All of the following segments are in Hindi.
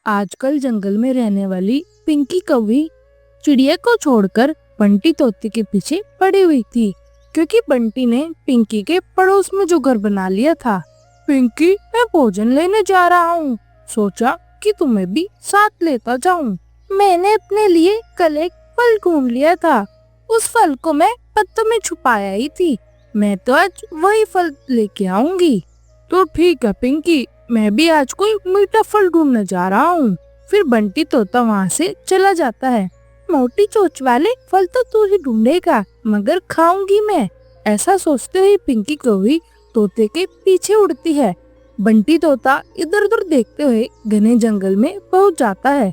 आजकल जंगल में रहने वाली पिंकी कौवी चिड़िया को छोड़कर बंटी तोते के पीछे पड़ी हुई थी, क्योंकि बंटी ने पिंकी के पड़ोस में जो घर बना लिया था। पिंकी, मैं भोजन लेने जा रहा हूँ, सोचा कि तुम्हें भी साथ लेता जाऊँ। मैंने अपने लिए कल एक फल ढूंढ लिया था, उस फल को मैं पत्तों में छुपाया ही थी। मैं तो आज वही फल लेके आऊंगी। तो ठीक है पिंकी, मैं भी आज कोई मीठा फल ढूंढने जा रहा हूँ। फिर बंटी तोता वहाँ से चला जाता है। मोटी चोंच वाले फल तो तू ही ढूंढेगा, मगर खाऊंगी मैं, ऐसा सोचते हुए पिंकी कौवी तोते के पीछे उड़ती है। बंटी तोता इधर उधर देखते हुए घने जंगल में पहुँच जाता है।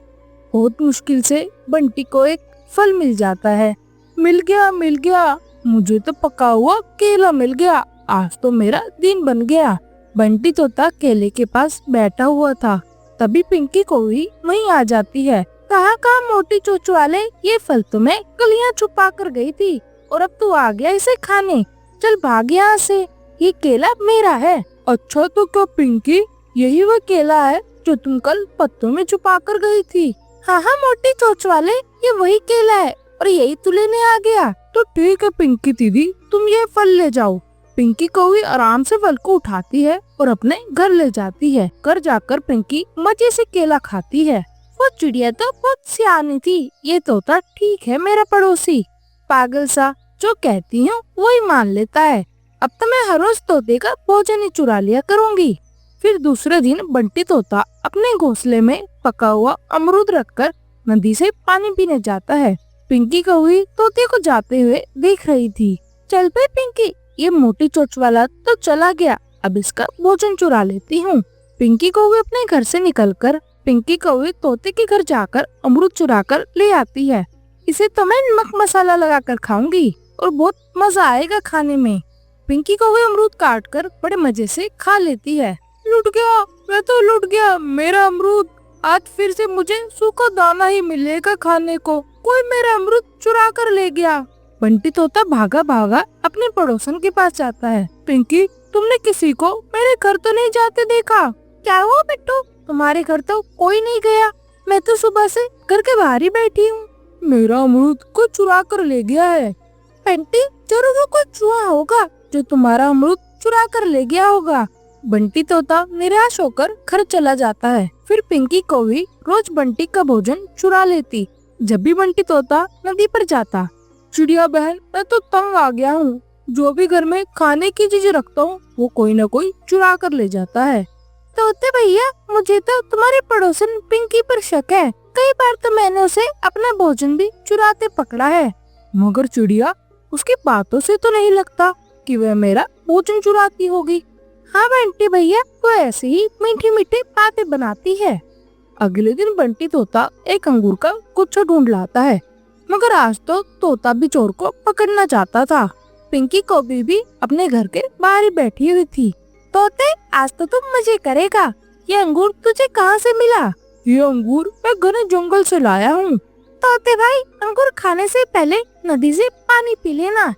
बहुत मुश्किल से बंटी को एक फल मिल जाता है। मिल गया, मुझे तो पका हुआ केला मिल गया, आज तो मेरा दिन बन गया। बंटी तोता केले के पास बैठा हुआ था, तभी पिंकी कौवी वहीं आ जाती है। कहाँ मोटी चोंच वाले, ये फल तो मैं कल यहाँ छुपा कर गई थी और अब तू आ गया इसे खाने। चल भाग यहाँ से, ये केला मेरा है। अच्छा तो क्या पिंकी, यही वो केला है जो तुम कल पत्तों में छुपा कर गई थी? हाँ मोटी चोंच वाले, ये वही केला है और यही तू लेने आ गया। तो ठीक है पिंकी दीदी, तुम ये फल ले जाओ। पिंकी कौवी आराम से फल को उठाती है और अपने घर ले जाती है। घर जाकर पिंकी मजे से केला खाती है। वो चिड़िया तो बहुत सियानी थी, ये तोता ठीक है मेरा पड़ोसी। पागल सा, जो कहती हूँ वही मान लेता है। अब तो मैं हर रोज तोते का भोजन ही चुरा लिया करूँगी। फिर दूसरे दिन बंटी तोता अपने घोंसले में पका हुआ अमरूद रखकर नदी से पानी पीने जाता है। पिंकी कौवी तोते को जाते हुए देख रही थी। चल पे पिंकी, ये मोटी चोंच वाला तो चला गया, अब इसका भोजन चुरा लेती हूँ। पिंकी कौवी अपने घर से निकलकर पिंकी कौवी तोते के घर जाकर अमरूद चुरा कर ले आती है। इसे तो मैं नमक मसाला लगा कर खाऊंगी और बहुत मजा आएगा खाने में। पिंकी कौवी अमरूद काट कर बड़े मजे से खा लेती है। लूट गया, मैं तो लूट गया मेरा अमरूद। आज फिर से मुझे सूखा दाना ही मिलेगा खाने को, कोई मेरा अमरूद चुरा कर ले गया। बंटी तोता भागा भागा अपने पड़ोसन के पास जाता है। पिंकी, तुमने किसी को मेरे घर तो नहीं जाते देखा? क्या हुआ बिट्टू, तुम्हारे घर तो कोई नहीं गया, मैं तो सुबह से घर के बाहर ही बैठी हूँ। मेरा अमरूद कोई चुरा कर ले गया है। बंटी, जरूर कोई चूहा होगा जो तुम्हारा अमरूद चुरा कर ले गया होगा। बंटी तोता निराश होकर घर चला जाता है। फिर पिंकी कौवी रोज बंटी का भोजन चुरा लेती। जब भी बंटी तोता नदी पर जाता, चिड़िया बहन, मैं तो तंग आ गया हूँ, जो भी घर में खाने की चीजें रखता हूँ वो कोई न कोई चुरा कर ले जाता है। तोते भैया, मुझे तो तुम्हारे पड़ोसन पिंकी पर शक है, कई बार तो मैंने उसे अपना भोजन भी चुराते पकड़ा है। मगर चिड़िया, उसकी बातों से तो नहीं लगता कि वह मेरा भोजन चुराती होगी। हाँ बंटी भैया, वो ऐसे ही मीठी मीठी बातें बनाती है। अगले दिन बंटी तोता एक अंगूर का गुच्छा ढूंढ लाता है, मगर आज तो तोता भी चोर को पकड़ना चाहता था। पिंकी कौवी भी अपने घर के बाहर ही बैठी हुई थी। तोते, आज तो तुम मजे करेगा, ये अंगूर तुझे कहाँ से मिला? ये अंगूर मैं घने जंगल से लाया हूँ। तोते भाई, अंगूर खाने से पहले नदी से पानी पी लेना।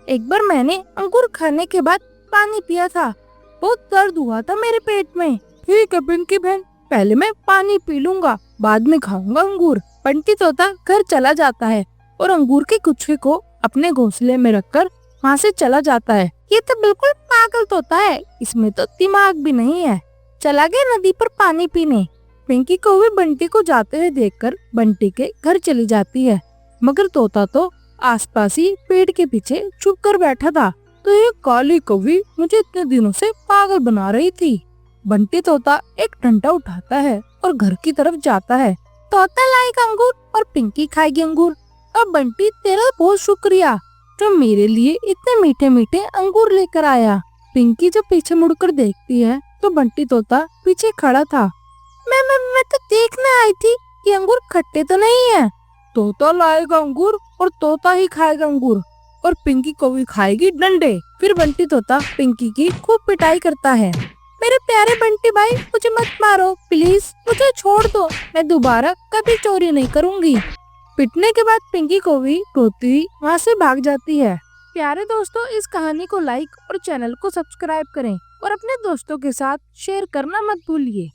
एक बार मैंने अंगूर खाने के बाद पानी पिया था, बहुत दर्द हुआ था मेरे पेट में। ठीक है पिंकी बहन, पहले मैं पानी पी लूंगा, बाद में खाऊंगा अंगूर। बंटी तोता घर चला जाता है और अंगूर के गुच्छे को अपने घोंसले में रखकर वहाँ से चला जाता है। ये तो बिल्कुल पागल तोता है, इसमें तो दिमाग भी नहीं है। चला गया नदी पर पानी पीने। पिंकी कौवी बंटी को जाते हुए देखकर बंटी के घर चली जाती है, मगर तोता तो आसपास ही पेड़ के पीछे छुप कर बैठा था। तो ये काली कौवी मुझे इतने दिनों से पागल बना रही थी। बंटी तोता एक डंडा उठाता है और घर की तरफ जाता है। तोता लाएगा अंगूर और पिंकी खाएगी अंगूर। अब बंटी, तेरा बहुत शुक्रिया जो मेरे लिए इतने मीठे मीठे अंगूर लेकर आया। पिंकी जब पीछे मुड़कर देखती है तो बंटी तोता पीछे खड़ा था। मैं तो देखने आई थी कि अंगूर खट्टे तो नहीं है। तोता लाएगा अंगूर और तोता ही खाएगा अंगूर और पिंकी कौवी खाएगी डंडे। फिर बंटी तोता पिंकी की खूब पिटाई करता है। मेरे प्यारे बंटी भाई, मुझे मत मारो प्लीज, मुझे छोड़ दो, मैं दोबारा कभी चोरी नहीं करूँगी। पिटने के बाद पिंकी कौवी रोती हुई वहाँ से भाग जाती है। प्यारे दोस्तों, इस कहानी को लाइक और चैनल को सब्सक्राइब करें और अपने दोस्तों के साथ शेयर करना मत भूलिए।